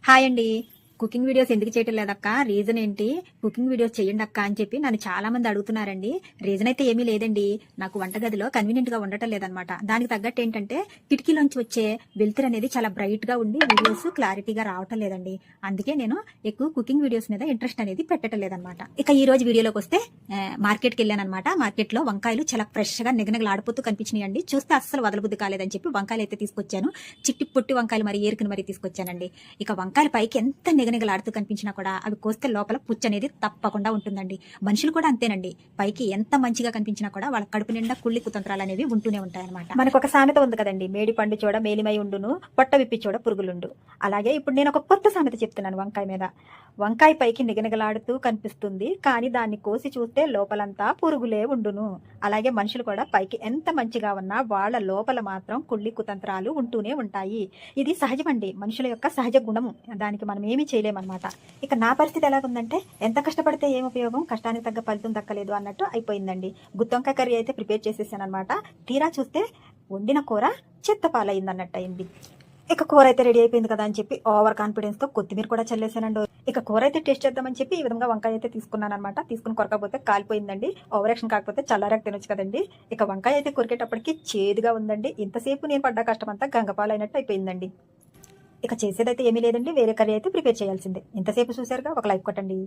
Hi అండి. Cooking videos ఎందుకు చేయటం లేదక్క? రీజన్ ఏంటి? కుకింగ్ వీడియోస్ చేయండి అక్క అని చెప్పి నన్ను చాలా మంది అడుగుతున్నారండి. రీజన్ అయితే ఏమీ లేదండి. నాకు వంటగదిలో కన్వీనియంట్ గా ఉండటం లేదనమాట. దానికి తగ్గట్టు ఏంటంటే కిటికీలోంచి వచ్చే వెలుతురు అనేది చాలా బ్రైట్ గా ఉండి వీడియోస్ క్లారిటీగా రావటం లేదండి. అందుకే నేను ఎక్కువ కుకింగ్ వీడియోస్ మీద ఇంట్రెస్ట్ అనేది పెట్టడం లేదనమాట. ఇక ఈ రోజు వీడియోలోకి వస్తే మార్కెట్కి వెళ్ళానమాట. మార్కెట్ లో వంకాయలు చాలా ఫ్రెష్ గా నిగనగలాడిపోతూ కనిపించినాయండి. చూస్తే అస్సలు వదలబుద్ధి కాలేదని చెప్పి వంకాయలు అయితే తీసుకొచ్చాను. చిట్టి పొట్టి వంకాయలు మరి ఏరుకుని మరి తీసుకొచ్చానండి. ఇక వంకాయల పైకి ఎంత నిగనిగలాడుతూ కనిపించినా కూడా అవి కోస్తే లోపల పుచ్చు అనేది తప్పకుండా ఉంటుందండి. మనుషులు కూడా అంతేనండి. పైకి ఎంత మంచిగా కనిపించినా కూడా వాళ్ళ కడుపు నిండా కుళ్ళి కుతంత్రాలు అనేవి ఉంటూనే ఉంటాయన్నమాట. మనకు ఒక సామెత ఉంది కదండి, మేడి పండు చూడ మేలిమై ఉండును, పొట్ట విప్పి చూడ పురుగులుండు. అలాగే ఇప్పుడు నేను ఒక కొత్త సామెత చెప్తున్నాను వంకాయ మీద. వంకాయ పైకి నిగనిగలాడుతూ కనిపిస్తుంది, కానీ దాన్ని కోసి చూస్తే లోపలంతా పురుగులే ఉండును. అలాగే మనుషులు కూడా పైకి ఎంత మంచిగా ఉన్నా వాళ్ళ లోపల మాత్రం కుళ్ళి కుతంత్రాలు ఉంటూనే ఉంటాయి. ఇది సహజమండి, మనుషుల యొక్క సహజ గుణము. దానికి మనం ఏమీ చేయలేమన్నమాట. ఇక నా పరిస్థితి ఎలాగుందంటే, ఎంత కష్టపడితే ఏం ఉపయోగం, కష్టానికి తగ్గ ఫలితం దక్కలేదు అన్నట్టు అయిపోయిందండి. గుత్తొంకాయ కర్రీ అయితే ప్రిపేర్ చేసేసాను అనమాట. తీరా చూస్తే వండిన కూర చెత్త పాలైంది అన్నట్టు అయింది. ఇక కూర అయితే రెడీ అయిపోయింది కదా అని చెప్పి ఓవర్ కాన్ఫిడెన్స్ తో కొత్తిమీర కూడా చల్లేసానండి. ఇక కూర అయితే టేస్ట్ చేద్దామని చెప్పి ఈ విధంగా వంకాయ అయితే తీసుకున్నాను అనమాట. తీసుకుని కొరకపోతే కాలిపోయిందండి. ఓవర్ యాక్షన్ కాకపోతే చల్లారాక తినొచ్చు కదండి. ఇక వంకాయ అయితే కొరికేటప్పటికి చేదుగా ఉందండి. ఇంతసేపు నేను పడ్డ కష్టం అంతా గంగపాలైనట్టు అయిపోయిందండి. ఇక చేసేదైతే ఏమీ లేదండి, వేరే కర్రీ అయితే ప్రిపేర్ చేయాల్సిందే. ఇంతసేపు చూసారుగా, ఒక లైక్ కొట్టండి.